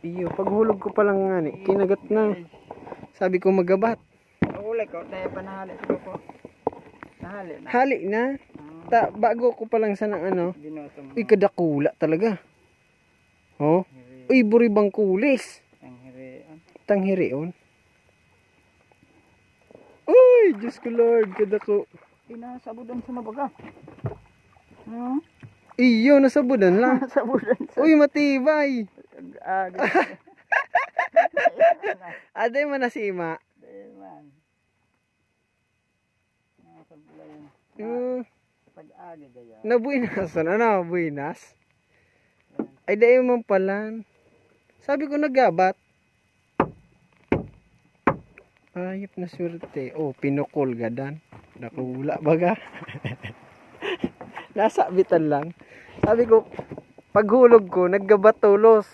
Iyo, paghulog ko pa lang nga ni, kinagat na. Sabi ko magabat. Ulay ko, dahil pa nahali ko po. Nahali na. Hali na. Bago ko pa lang sa nang ano. Binoto mo. Uy, kadakula talaga. Oh. Uy, buribang kulis. Ang hirian. Tanghirion. Uy, Diyos ko Lord, kadako. Inasabudan sa nabaga. Iyo, nasabudan lang. Nasabudan sa... Uy, matibay. Agi. Aday man na si Ima. Deman. Nasabulayan. Pag-agi gaya. Nabuinas na, buinas. Ay, dayo man pala. Sabi ko nagabat. Ayop na swerte. Oh, pinukol gadan. Nakula baga. Nasa bitan lang. Sabi ko, paghulog ko, naggabat tulos.